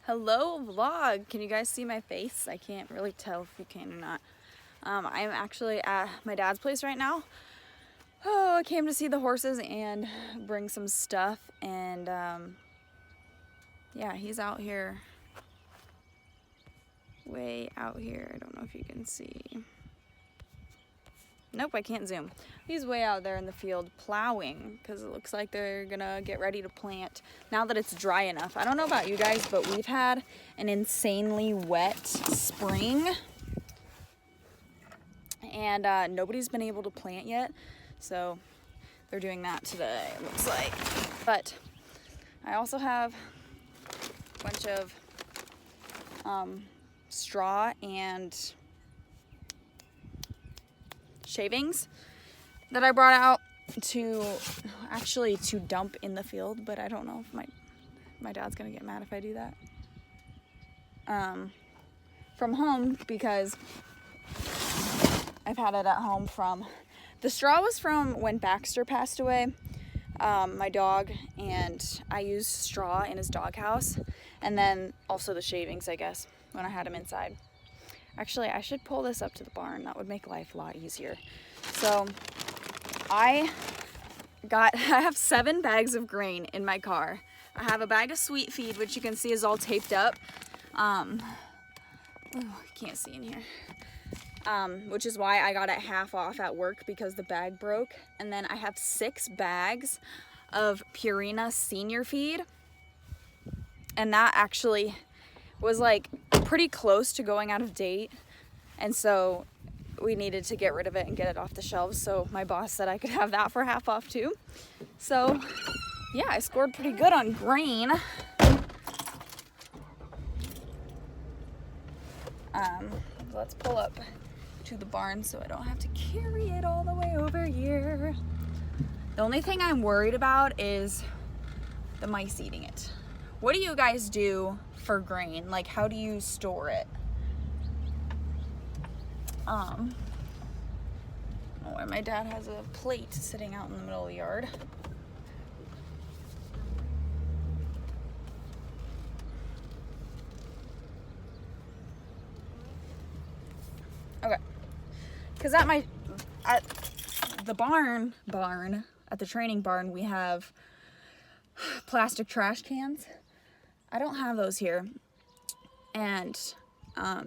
Hello vlog. Can you guys see my face? I can't really tell if you can or not. I'm actually at my dad's place right now. Oh, I came to see the horses and bring some stuff, and yeah, he's out here, way out here. I don't know if you can see. Nope, I can't zoom. He's way out there in the field plowing because it looks like they're gonna get ready to plant now that it's dry enough. I don't know about you guys, but we've had an insanely wet spring and nobody's been able to plant yet. So they're doing that today, it looks like. But I also have a bunch of straw and shavings that I brought out to dump in the field, but I don't know if my dad's gonna get mad if I do that. From home, because I've had it at home from, the straw was from when Baxter passed away, my dog, and I used straw in his doghouse, and then also the shavings, I guess, when I had him inside. Actually, I should pull this up to the barn. That would make life a lot easier. So I have 7 bags of grain in my car. I have a bag of sweet feed, which you can see is all taped up. Oh, I can't see in here. Which is why I got it half off at work, because the bag broke. And then I have 6 bags of Purina senior feed. And that actually was like pretty close to going out of date, and so we needed to get rid of it and get it off the shelves. So my boss said I could have that for half off too. So yeah, I scored pretty good on grain. Let's pull up to the barn so I don't have to carry it all the way over here. The only thing I'm worried about is the mice eating it. What do you guys do for grain? Like, how do you store it? My dad has a plate sitting out in the middle of the yard. Okay, because at the barn, at the training barn, we have plastic trash cans. I don't have those here. And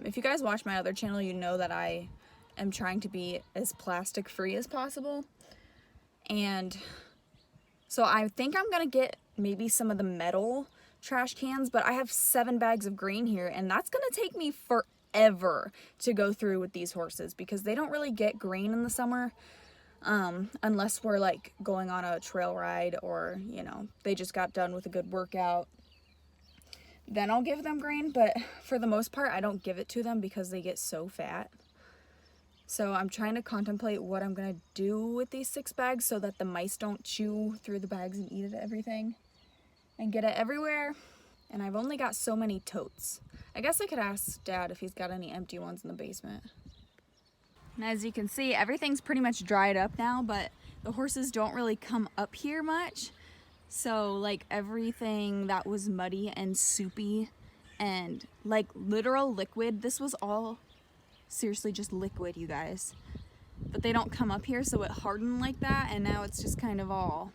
if you guys watch my other channel, you know that I am trying to be as plastic free as possible. And so I think I'm gonna get maybe some of the metal trash cans, but I have 7 bags of grain here, and that's gonna take me forever to go through with these horses, because they don't really get grain in the summer, unless we're like going on a trail ride, or you know, they just got done with a good workout. Then I'll give them grain, but for the most part I don't give it to them because they get so fat. So I'm trying to contemplate what I'm gonna do with these 6 bags so that the mice don't chew through the bags and eat everything and get it everywhere. And I've only got so many totes. I guess I could ask Dad if he's got any empty ones in the basement. And as you can see, everything's pretty much dried up now, but the horses don't really come up here much. So like everything that was muddy and soupy and like literal liquid, this was all seriously just liquid, you guys. But they don't come up here, so it hardened like that, and now it's just kind of all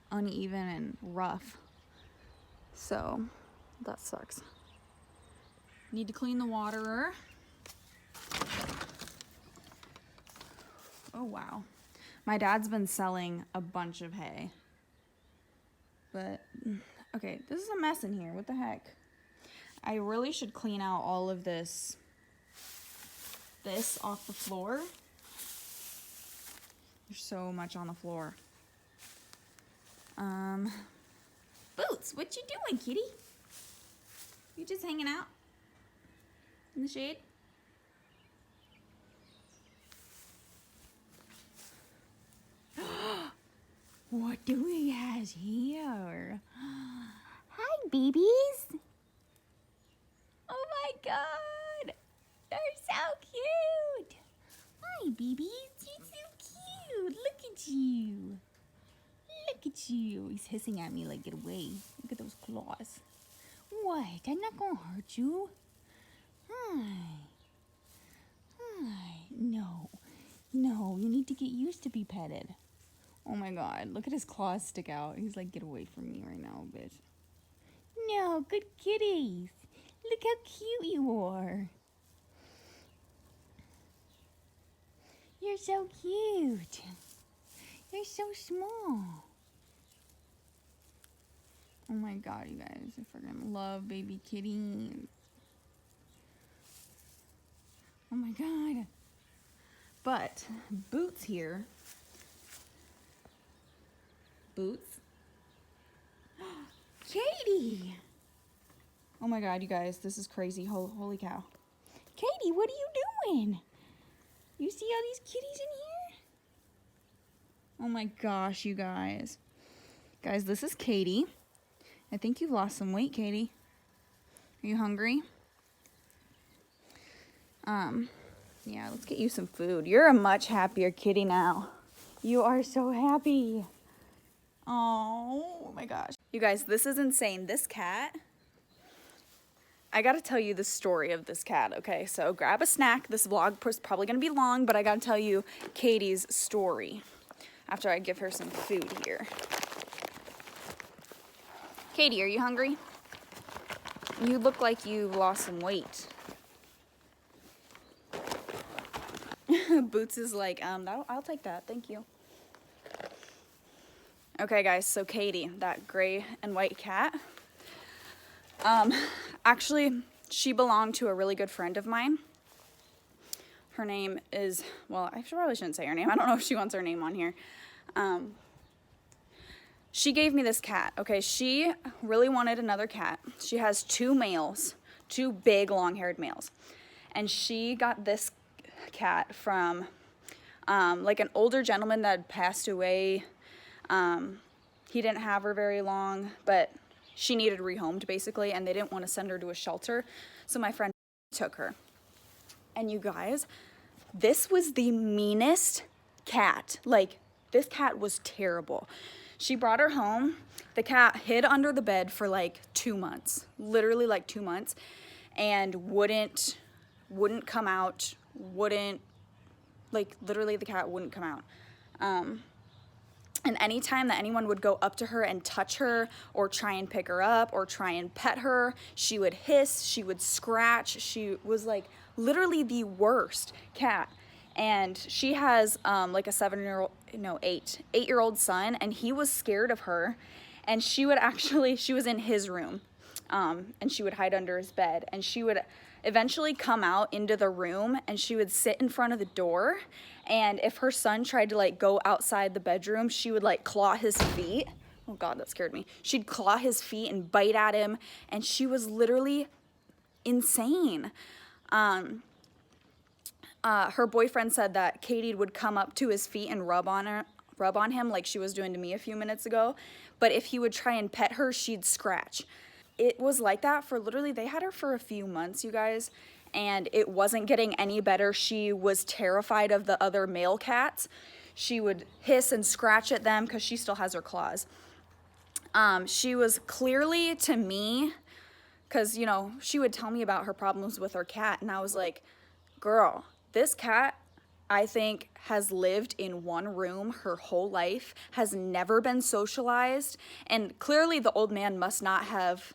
uneven and rough. So that sucks. Need to clean the waterer. Oh wow. My dad's been selling a bunch of hay. But, okay, this is a mess in here. What the heck? I really should clean out all of this off the floor. There's so much on the floor. Boots, what you doing, kitty? You just hanging out in the shade? What do we have here? Hi, babies. Oh my God, they're so cute. Hi, babies, you're so cute. Look at you. Look at you. He's hissing at me like, get away. Look at those claws. What? I'm not gonna hurt you. Hi. Hi. No. No, you need to get used to be petted. Oh my god, look at his claws stick out. He's like, get away from me right now, bitch. No, good kitties. Look how cute you are. You're so cute. You're so small. Oh my god, you guys, I freaking love baby kitties. Oh my god. But Boots here. Boots. Katie! Oh my god, you guys, this is crazy. Holy cow. Katie, what are you doing? You see all these kitties in here? Oh my gosh, you guys. Guys, this is Katie. I think you've lost some weight, Katie. Are you hungry? Yeah, let's get you some food. You're a much happier kitty now. You are so happy. Oh my gosh. You guys, this is insane. This cat, I gotta tell you the story of this cat, okay? So grab a snack. This vlog is probably gonna be long, but I gotta tell you Katie's story after I give her some food here. Katie, are you hungry? You look like you've lost some weight. Boots is like, I'll take that, thank you. Okay guys, so Katie, that gray and white cat, actually, she belonged to a really good friend of mine. Her name is, well, I probably shouldn't say her name. I don't know if she wants her name on here. She gave me this cat, okay? She really wanted another cat. She has two males, two big long-haired males. And she got this cat from, like an older gentleman that had passed away. He didn't have her very long, but she needed rehomed basically, and they didn't want to send her to a shelter. So my friend took her. And you guys, this was the meanest cat. Like, this cat was terrible. She brought her home. The cat hid under the bed for like 2 months, literally like 2 months, and wouldn't come out, like literally the cat wouldn't come out. And anytime that anyone would go up to her and touch her or try and pick her up or try and pet her, she would hiss, she would scratch. She was like literally the worst cat. And she has like a 8-year-old son, and he was scared of her. And she was in his room, and she would hide under his bed, and she would eventually come out into the room, and she would sit in front of the door. And if her son tried to like go outside the bedroom, she would like claw his feet. Oh God, that scared me. She'd claw his feet and bite at him, and she was literally insane. Her boyfriend said that Katie would come up to his feet and rub on him like she was doing to me a few minutes ago. But if he would try and pet her, she'd scratch. It was like that for literally, they had her for a few months, you guys, and it wasn't getting any better. She was terrified of the other male cats. She would hiss and scratch at them because she still has her claws. She was clearly, to me, because, you know, she would tell me about her problems with her cat, and I was like, girl, this cat, I think, has lived in one room her whole life, has never been socialized, and clearly the old man must not have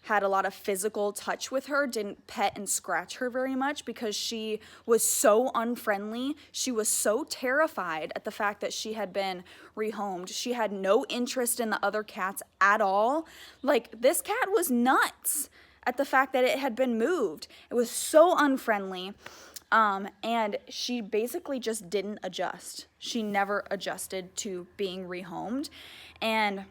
had a lot of physical touch with her, didn't pet and scratch her very much because she was so unfriendly. She was so terrified at the fact that she had been rehomed. She had no interest in the other cats at all. Like, this cat was nuts at the fact that it had been moved. It was so unfriendly. And she basically just didn't adjust. She never adjusted to being rehomed. And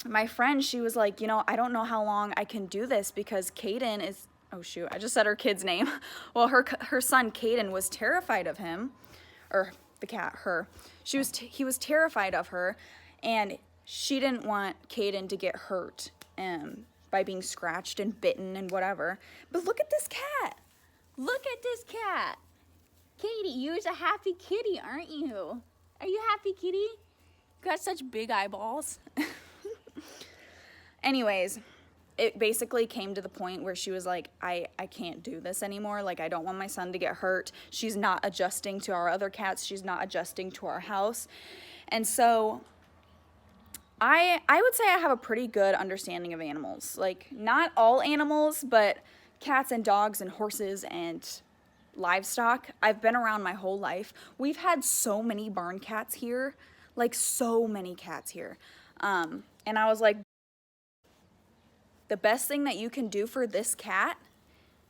my friend, she was like, you know, I don't know how long I can do this because Caden is, oh shoot, I just said her kid's name. Well, her son Caden was terrified of him, or the cat, her. He was terrified of her, and she didn't want Caden to get hurt by being scratched and bitten and whatever. But look at this cat. Look at this cat. Katie, you're a happy kitty, aren't you? Are you happy, kitty? You got such big eyeballs. Anyways, it basically came to the point where she was like, I can't do this anymore. Like, I don't want my son to get hurt. She's not adjusting to our other cats. She's not adjusting to our house. And so I would say I have a pretty good understanding of animals. Like, not all animals, but cats and dogs and horses and livestock. I've been around my whole life. We've had so many barn cats here, like so many cats here. And I was like, the best thing that you can do for this cat,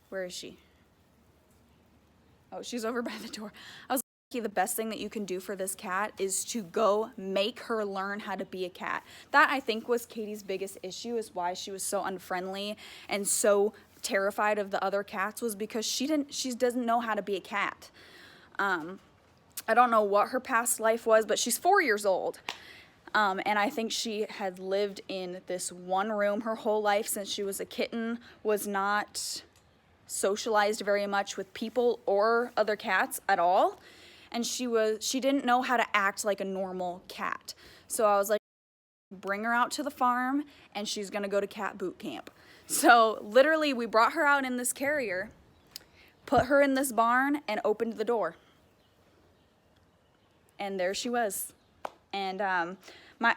where is she? Oh, she's over by the door. I was like, the best thing that you can do for this cat is to go make her learn how to be a cat. That, I think, was Katie's biggest issue, is why she was so unfriendly and so terrified of the other cats, was because she doesn't know how to be a cat. I don't know what her past life was, but she's 4 years old. And I think she had lived in this one room her whole life since she was a kitten, was not socialized very much with people or other cats at all. And she didn't know how to act like a normal cat. So I was like, bring her out to the farm and she's gonna go to cat boot camp. So literally we brought her out in this carrier, put her in this barn, and opened the door. And there she was. And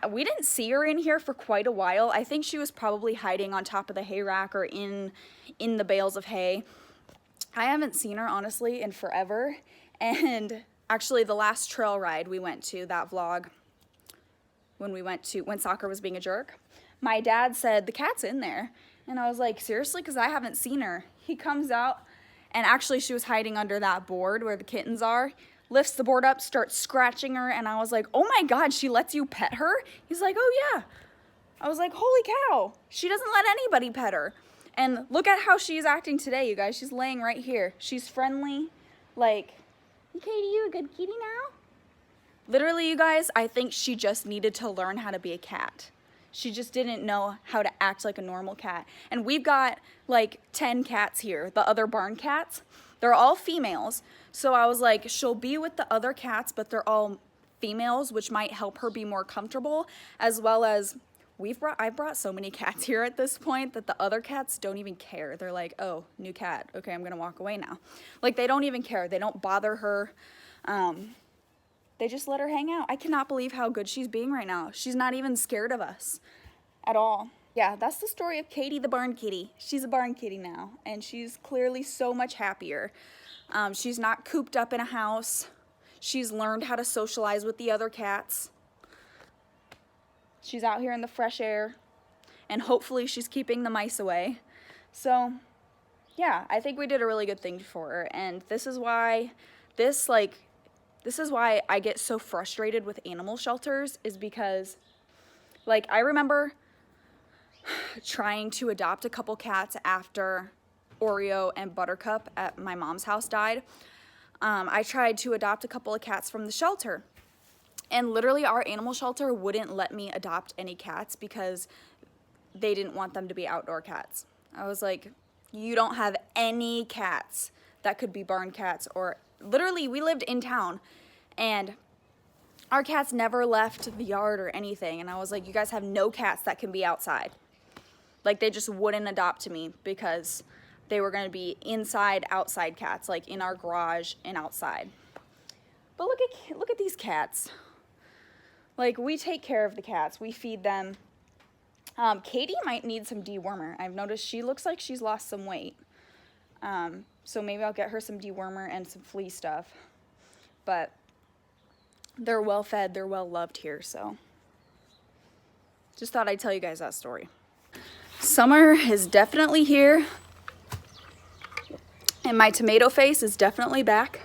we didn't see her in here for quite a while. I think she was probably hiding on top of the hay rack or in the bales of hay. I haven't seen her, honestly, in forever. And actually, the last trail ride we went to, that vlog, when Soccer was being a jerk, my dad said, the cat's in there. And I was like, seriously? Because I haven't seen her. He comes out, and actually she was hiding under that board where the kittens are, lifts the board up, starts scratching her, and I was like, oh my God, she lets you pet her? He's like, oh yeah. I was like, holy cow, she doesn't let anybody pet her. And look at how she's acting today, you guys. She's laying right here. She's friendly. Like, Katie, you a good kitty now? Literally, you guys, I think she just needed to learn how to be a cat. She just didn't know how to act like a normal cat. And we've got like 10 cats here, the other barn cats. They're all females. So I was like, she'll be with the other cats, but they're all females, which might help her be more comfortable, as well as I've brought so many cats here at this point that the other cats don't even care. They're like, oh, new cat. Okay, I'm gonna walk away now. Like, they don't even care. They don't bother her. They just let her hang out. I cannot believe how good she's being right now. She's not even scared of us at all. Yeah, that's the story of Katie the barn kitty. She's a barn kitty now, and she's clearly so much happier. She's not cooped up in a house. She's learned how to socialize with the other cats. She's out here in the fresh air, and hopefully she's keeping the mice away. So, yeah, I think we did a really good thing for her, and this is why I get so frustrated with animal shelters, is because, like, I remember trying to adopt a couple cats after Oreo and Buttercup at my mom's house died. I tried to adopt a couple of cats from the shelter, and literally our animal shelter wouldn't let me adopt any cats because they didn't want them to be outdoor cats. I was like, you don't have any cats that could be barn cats, or literally we lived in town and our cats never left the yard or anything. And I was like, you guys have no cats that can be outside. Like, they just wouldn't adopt me because they were going to be inside, outside cats, like in our garage and outside. But look at these cats. Like, we take care of the cats. We feed them. Katie might need some dewormer. I've noticed she looks like she's lost some weight. So maybe I'll get her some dewormer and some flea stuff. But they're well fed, they're well loved here, so just thought I'd tell you guys that story. Summer is definitely here, and my tomato face is definitely back.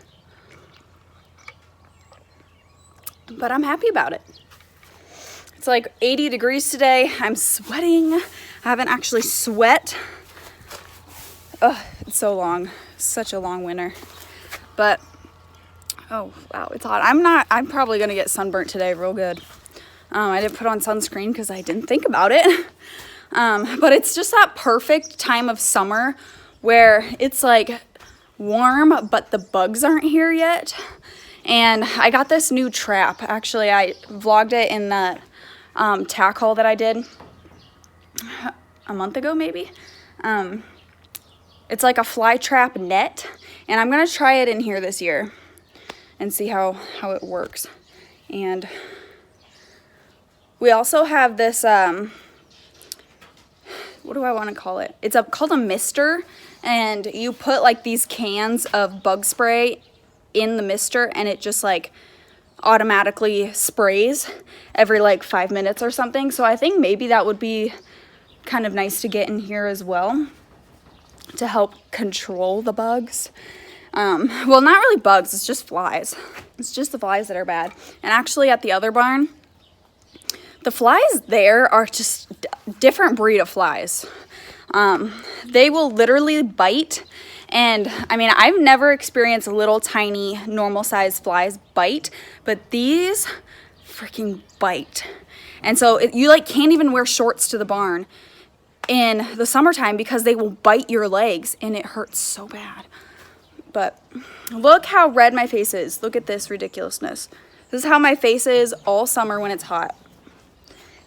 But I'm happy about it. It's like 80 degrees today. I'm sweating. I haven't actually sweat. Ugh, it's so long. Such a long winter. But, oh, wow, it's hot. I'm probably going to get sunburnt today real good. I didn't put on sunscreen because I didn't think about it. But it's just that perfect time of summer where it's like warm, but the bugs aren't here yet. And I got this new trap. Actually, I vlogged it in that tack haul that I did. a month ago maybe. It's like a fly trap net, and I'm gonna try it in here this year and see how it works. And we also have this, what do I want to call it? It's called a mister, and you put like these cans of bug spray in the mister, and it just like automatically sprays every like 5 minutes or something. So I think maybe that would be kind of nice to get in here as well to help control the bugs. Well, not really bugs, it's just flies. It's just the flies that are bad. And actually at the other barn, the flies there are just different breed of flies. They will literally bite. And I mean, I've never experienced little tiny normal sized flies bite, but these freaking bite. And so you like can't even wear shorts to the barn in the summertime because they will bite your legs and it hurts so bad. But look how red my face is. Look at this ridiculousness. This is how my face is all summer when it's hot.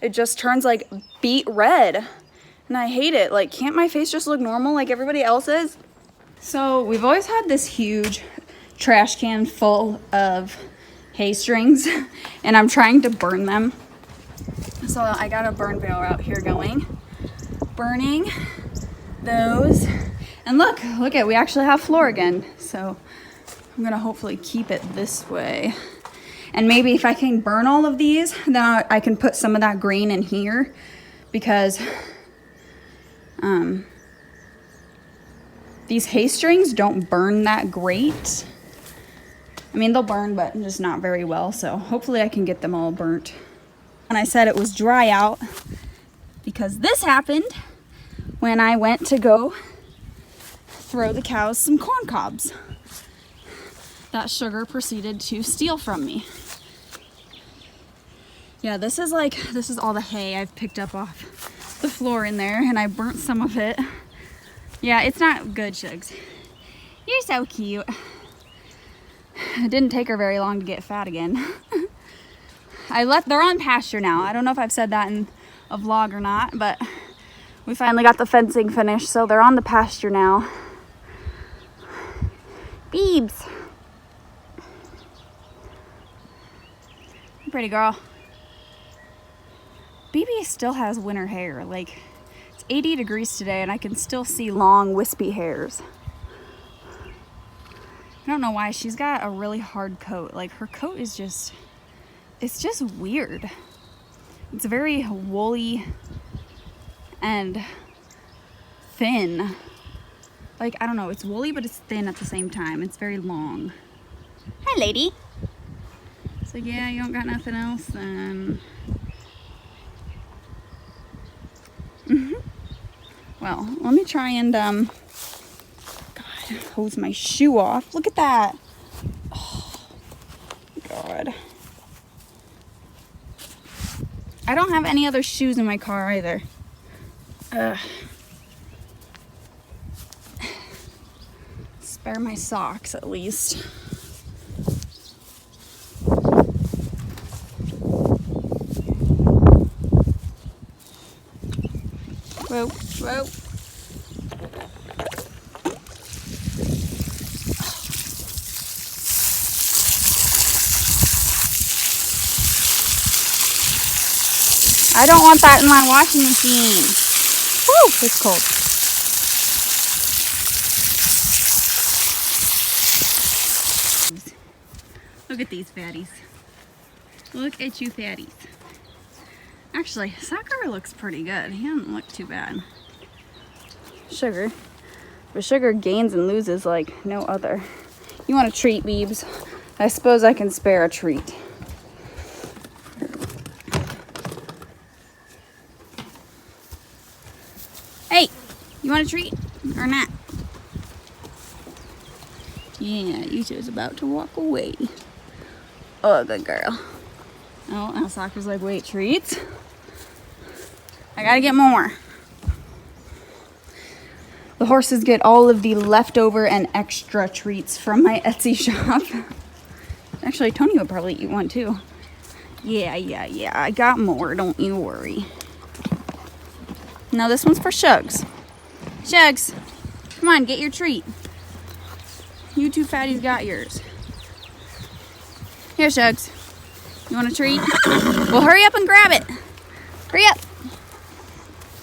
It just turns like beet red and I hate it. Like, can't my face just look normal like everybody else's? So we've always had this huge trash can full of hay strings and I'm trying to burn them. So I got a burn barrel out here going. Burning those. And look, we actually have floor again. So I'm gonna hopefully keep it this way. And maybe if I can burn all of these, then I can put some of that green in here because these hay strings don't burn that great. I mean, they'll burn, but just not very well. So hopefully I can get them all burnt. And I said it was dry out because this happened when I went to go throw the cows some corn cobs that Sugar proceeded to steal from me. Yeah, this is all the hay I've picked up off the floor in there, and I burnt some of it. Yeah, it's not good, Shugs. You're so cute. It didn't take her very long to get fat again. They're on pasture now. I don't know if I've said that in a vlog or not, but we finally got the fencing finished, so they're on the pasture now. Beebs. Pretty girl. BB still has winter hair. Like, it's 80 degrees today and I can still see long wispy hairs. I don't know why. She's got a really hard coat. Like, her coat is just, it's just weird. It's very woolly and thin. Like, I don't know, it's woolly but it's thin at the same time. It's very long. Hi, lady. So yeah, you don't got nothing else then. Well, let me try and God, hose my shoe off. Look at that. Oh, God. I don't have any other shoes in my car either. Spare my socks at least. Whoa, whoa. I don't want that in my washing machine. Woo, it's cold. Look at these fatties. Look at you fatties. Actually, Sucker looks pretty good. He doesn't look too bad. Sugar. But Sugar gains and loses like no other. You want a treat, Beebs? I suppose I can spare a treat. Hey, you want a treat or not? Yeah, you just about to walk away. Oh, good girl. Oh, now Soccer's like, wait, treats? I gotta get more. The horses get all of the leftover and extra treats from my Etsy shop. Actually, Tony would probably eat one too. Yeah, I got more, don't you worry. Now this one's for Shugs. Shugs, come on, get your treat. You two fatties got yours. Here, Shugs. You want a treat? Well, hurry up and grab it. Hurry up.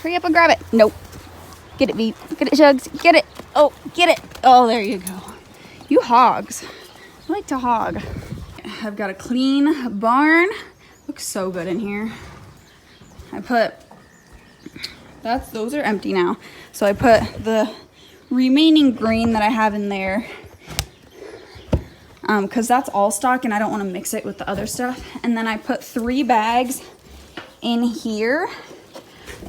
Hurry up and grab it. Nope. Get it, Beep. Get it, Shugs. Get it. Oh, get it. Oh, there you go. You hogs. I like to hog. I've got a clean barn. Looks so good in here. I put, those are empty now. So I put the remaining green that I have in there, because that's all stock and I don't want to mix it with the other stuff. And then I put 3 bags in here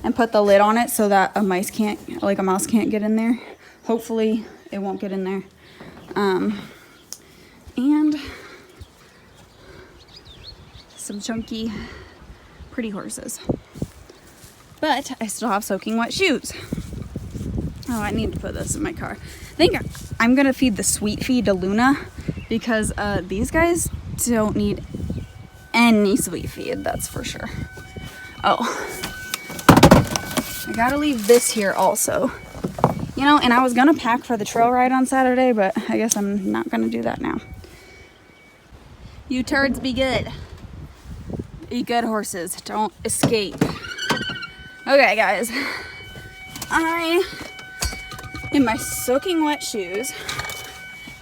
and put the lid on it so that a mouse can't get in there. Hopefully it won't get in there. And some chunky, pretty horses. But I still have soaking wet shoes. Oh, I need to put this in my car. I think I'm gonna feed the sweet feed to Luna because these guys don't need any sweet feed, that's for sure. Oh, I gotta leave this here also. You know, and I was gonna pack for the trail ride on Saturday, but I guess I'm not gonna do that now. You turds be good. Be good horses, don't escape. Okay, guys. I, in my soaking wet shoes,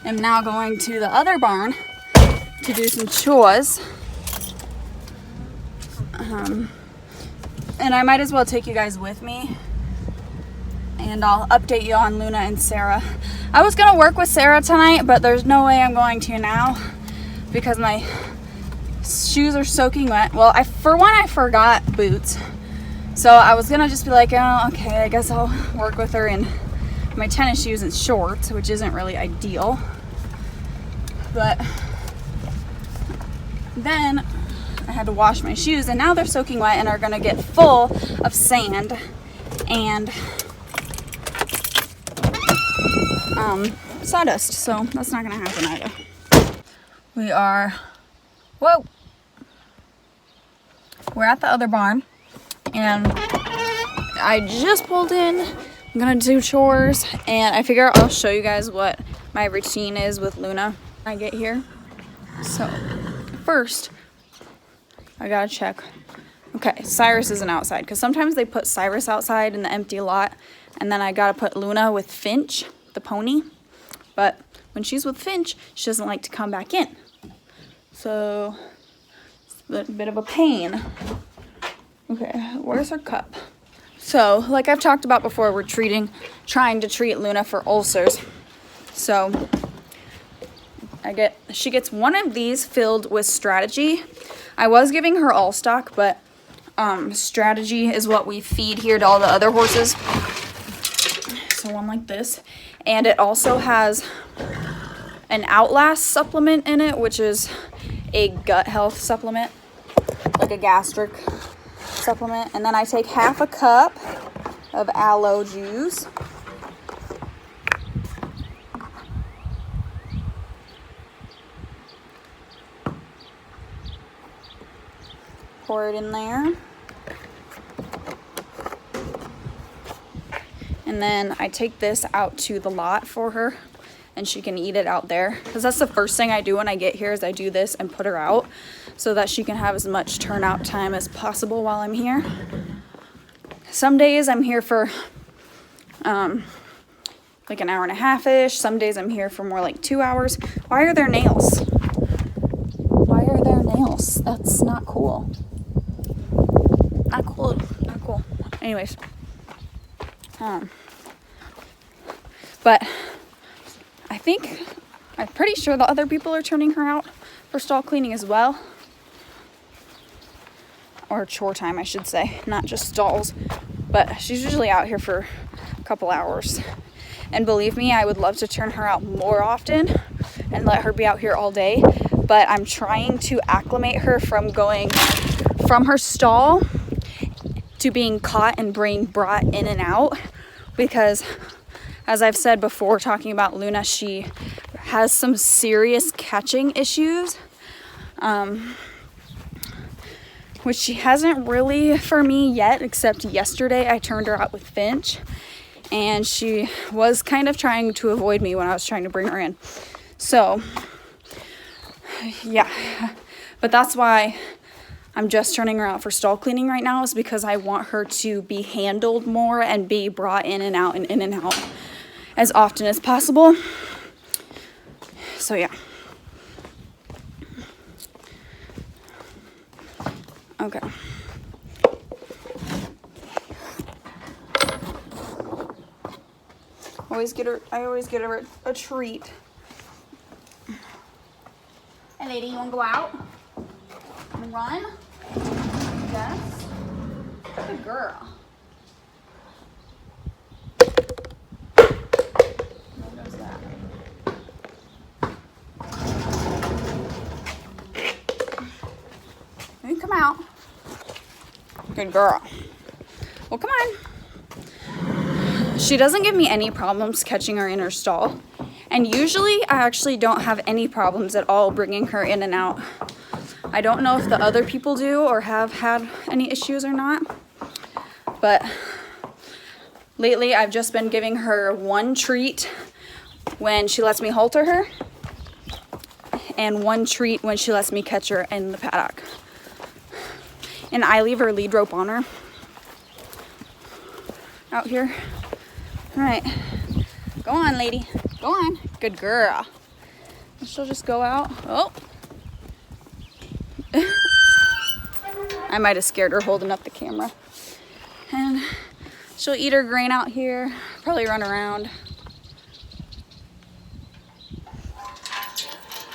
am now going to the other barn to do some chores. And I might as well take you guys with me. And I'll update you on Luna and Sarah. I was gonna work with Sarah tonight, but there's no way I'm going to now because my shoes are soaking wet. Well, for one, I forgot boots. So I was gonna just be like, oh, okay, I guess I'll work with her in my tennis shoes and shorts, which isn't really ideal. But then I had to wash my shoes and now they're soaking wet and are gonna get full of sand and sawdust. So that's not gonna happen either. We're at the other barn and I just pulled in. I'm gonna do chores and I figure I'll show you guys what my routine is with Luna when I get here. So first I gotta check. Okay, Cyrus isn't outside because sometimes they put Cyrus outside in the empty lot and then I gotta put Luna with Finch, the pony. But when she's with Finch, she doesn't like to come back in. So it's a bit of a pain. Okay, where's her cup? So, like I've talked about before, we're trying to treat Luna for ulcers. So, she gets one of these filled with Strategy. I was giving her all stock, but Strategy is what we feed here to all the other horses. So one like this. And it also has an Outlast supplement in it, which is a gut health supplement, like a gastric supplement. And then I take half a cup of aloe juice. Pour it in there. And then I take this out to the lot for her and she can eat it out there. Because that's the first thing I do when I get here is I do this and put her out so that she can have as much turnout time as possible while I'm here. Some days I'm here for like an hour and a half-ish. Some days I'm here for more like 2 hours. Why are there nails? Why are there nails? That's not cool. Not cool. Not cool. Anyways. But I'm pretty sure the other people are turning her out for stall cleaning as well. Or chore time, I should say. Not just stalls. But she's usually out here for a couple hours. And believe me, I would love to turn her out more often and let her be out here all day. But I'm trying to acclimate her from going from her stall to being caught and being brought in and out. Because, as I've said before, talking about Luna, she has some serious catching issues. which she hasn't really for me yet, except yesterday I turned her out with Finch, and she was kind of trying to avoid me when I was trying to bring her in. So, yeah, but that's why I'm just turning her out for stall cleaning right now, is because I want her to be handled more and be brought in and out as often as possible. So, yeah. Okay. I always get her a treat. Hey lady, you wanna go out? Wanna run? Yes. Good girl. What goes that? You come out. Good girl. Well, come on. She doesn't give me any problems catching her in her stall. And usually I actually don't have any problems at all bringing her in and out. I don't know if the other people do or have had any issues or not. But lately I've just been giving her one treat when she lets me halter her, and one treat when she lets me catch her in the paddock. And I leave her lead rope on her out here. All right, go on, lady, go on. Good girl. She'll just go out. Oh, I might have scared her holding up the camera. And she'll eat her grain out here, probably run around.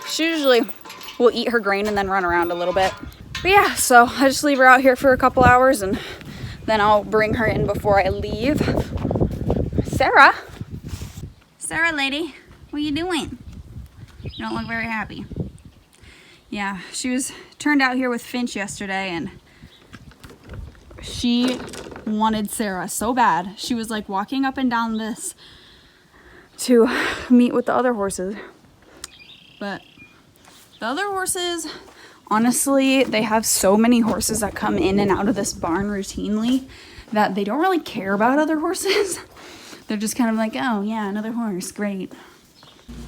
She usually will eat her grain and then run around a little bit. But yeah, so I just leave her out here for a couple hours, and then I'll bring her in before I leave. Sarah? Sarah, lady, what are you doing? You don't look very happy. Yeah, she was turned out here with Finch yesterday, and she wanted Sarah so bad. She was like walking up and down this to meet with the other horses. But the other horses, honestly, they have so many horses that come in and out of this barn routinely that they don't really care about other horses. They're just kind of like, oh yeah, another horse, great.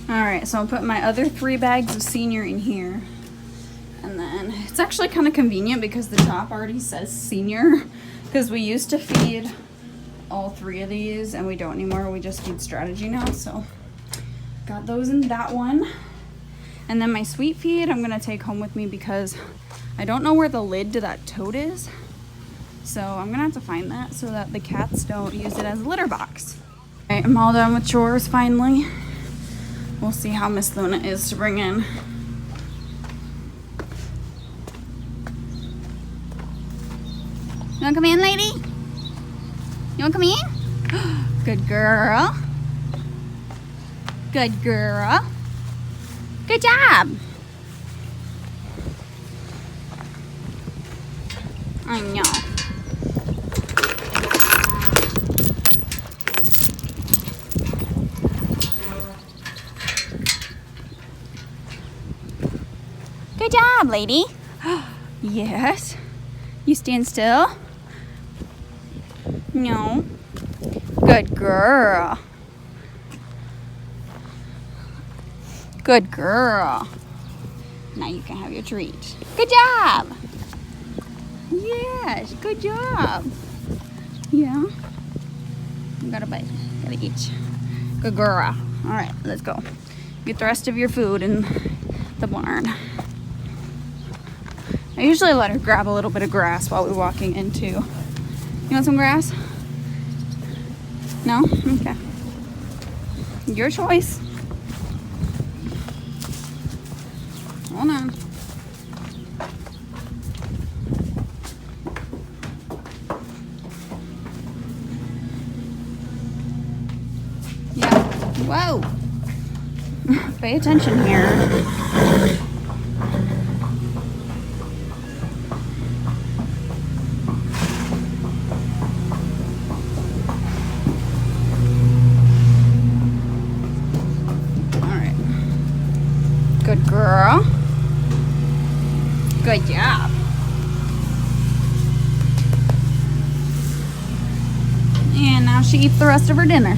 All right, so I'm putting my other 3 bags of senior in here. And then it's actually kind of convenient because the top already says senior, because we used to feed all 3 of these and we don't anymore. We just feed strategy now. So got those in that one. And then my sweet feed I'm gonna take home with me because I don't know where the lid to that tote is. So I'm gonna have to find that so that the cats don't use it as a litter box. All right, I'm all done with chores finally. We'll see how Miss Luna is to bring in. You wanna come in, lady? You wanna come in? Good girl. Good girl. Good job. I know. Good job, lady. Yes. You stand still. No. Good girl. Good girl. Now you can have your treat. Good job. Yes, good job. Yeah. You gotta bite. Gotta eat. Good girl. All right, let's go. Get the rest of your food in the barn. I usually let her grab a little bit of grass while we're walking in too. You want some grass? No? Okay. Your choice. Hold on. Yeah. Whoa. Pay attention here. Good girl. Good job. Now she eats the rest of her dinner.